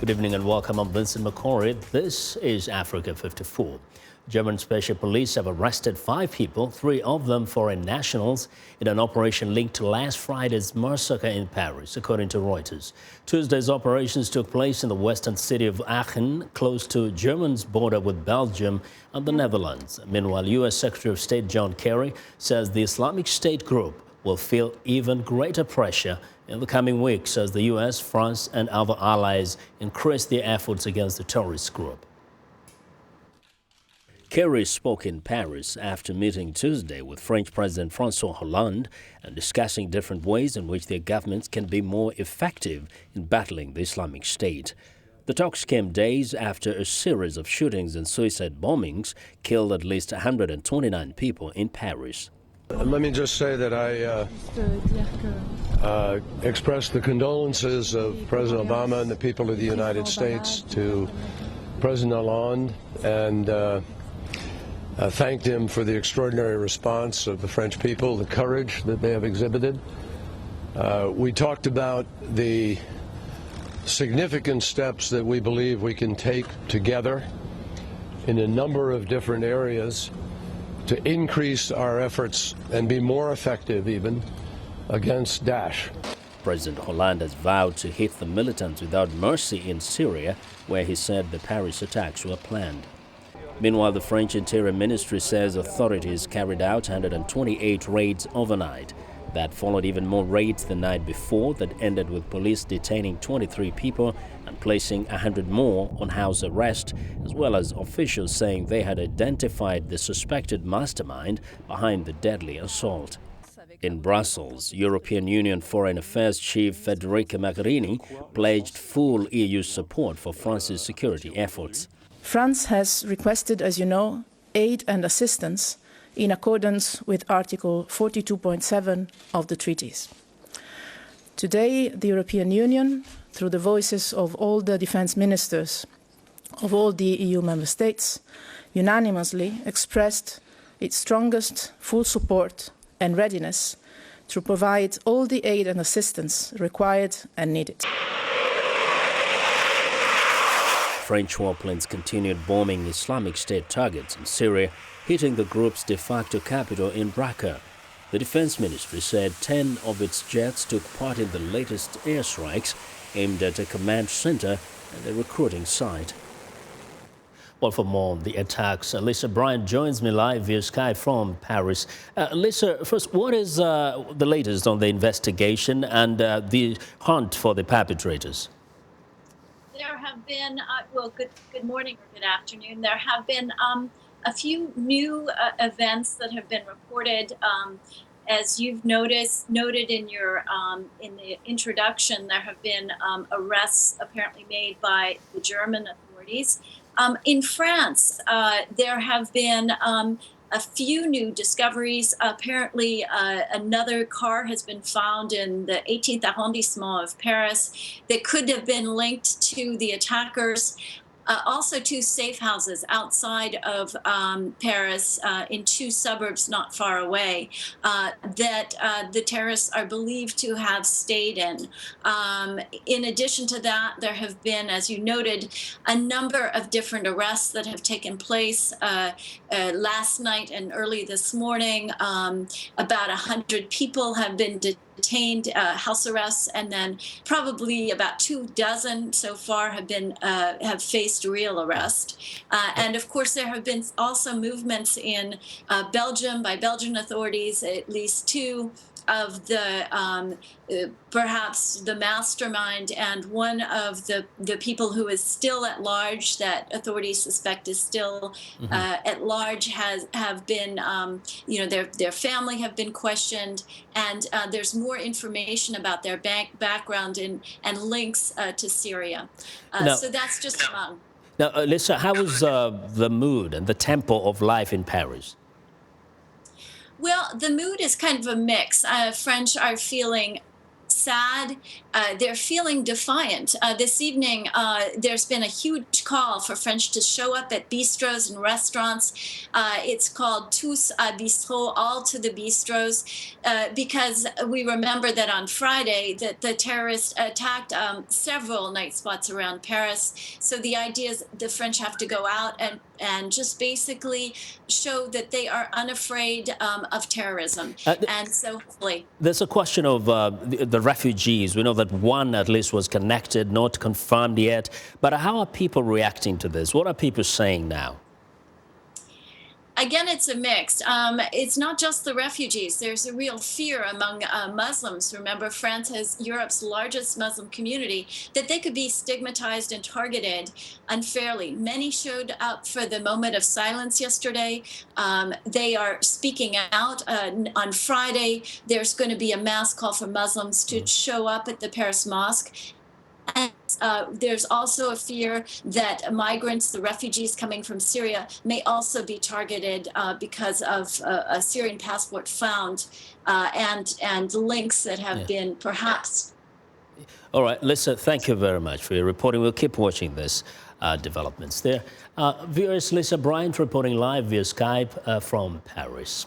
Good evening and welcome. I'm Vincent Makori. This is Africa 54. German special police have arrested 5 people, 3 of them foreign nationals, in an operation linked to last Friday's massacre in Paris, according to Reuters. Tuesday's operations took place in the western city of Aachen, close to Germany's border with Belgium and the Netherlands. Meanwhile, U.S. Secretary of State John Kerry says the Islamic State group will feel even greater pressure in the coming weeks as the U.S., France and other allies increase their efforts against the terrorist group. Kerry spoke in Paris after meeting Tuesday with French President François Hollande and discussing different ways in which their governments can be more effective in battling the Islamic State. The talks came days after a series of shootings and suicide bombings killed at least 129 people in Paris. Let me just say that I express the condolences of President Obama and the people of the United States to President Hollande and thanked him for the extraordinary response of the French people, the courage that they have exhibited. We talked about the significant steps that we believe we can take together in a number of different areas to increase our efforts and be more effective even against Daesh. President Hollande has vowed to hit the militants without mercy in Syria, where he said the Paris attacks were planned. Meanwhile, the French Interior Ministry says authorities carried out 128 raids overnight. That followed even more raids the night before that ended with police detaining 23 people and placing 100 more on house arrest, as well as officials saying they had identified the suspected mastermind behind the deadly assault. In Brussels, European Union Foreign Affairs Chief Federica Mogherini pledged full EU support for France's security efforts. France has requested, as you know, aid and assistance in accordance with Article 42.7 of the treaties. Today, the European Union, through the voices of all the defense ministers of all the EU member states, unanimously expressed its strongest full support and readiness to provide all the aid and assistance required and needed. French warplanes continued bombing Islamic State targets in Syria, hitting the group's de facto capital in Raqqa. The Defense Ministry said 10 of its jets took part in the latest airstrikes aimed at a command center and a recruiting site. Well, for more on the attacks, Bryant joins me live via Skype from Paris. Lisa, first, what is the latest on the investigation and the hunt for the perpetrators? There have been, good morning or good afternoon. There have been a few new events that have been reported. As you've noted in your in the introduction, there have been arrests apparently made by the German authorities. In France, there have been a few new discoveries. Apparently, another car has been found in the 18th arrondissement of Paris that could have been linked to the attackers. Also 2 safe houses outside of Paris in 2 suburbs not far away that the terrorists are believed to have stayed in. In addition to that, there have been, as you noted, a number of different arrests that have taken place last night and early this morning. About 100 people have been detained, house arrests, and then probably about 24 so far have faced real arrest. And of course, there have been also movements in Belgium by Belgian authorities, at least 2 of the perhaps the mastermind and one of the people who is still at large, that authorities suspect is still at large, have been their family have been questioned, and there's more information about their background and links to Syria. So that's just among. Now, Lisa, how is the mood and the tempo of life in Paris? Well, the mood is kind of a mix. French are feeling sad they're feeling defiant. This evening, there's been a huge call for French to show up at bistros and restaurants. It's called Tous à Bistrot, all to the bistros, because we remember that on Friday that the terrorists attacked several night spots around Paris. So the idea is the French have to go out and just basically show that they are unafraid of terrorism. And so hopefully. There's a question of the refugees. We know that one at least was connected, not confirmed yet. But how are people reacting to this? What are people saying now? Again, it's a mix. It's not just the refugees. There's a real fear among Muslims. Remember, France has Europe's largest Muslim community, that they could be stigmatized and targeted unfairly. Many showed up for the moment of silence yesterday. They are speaking out. On Friday, there's going to be a mass call for Muslims to show up at the Paris Mosque. And there's also a fear that migrants, the refugees coming from Syria, may also be targeted because of a Syrian passport found and links that have been perhaps. All right, Lisa, thank you very much for your reporting. We'll keep watching this developments there. Viewers, Lisa Bryant reporting live via Skype from Paris.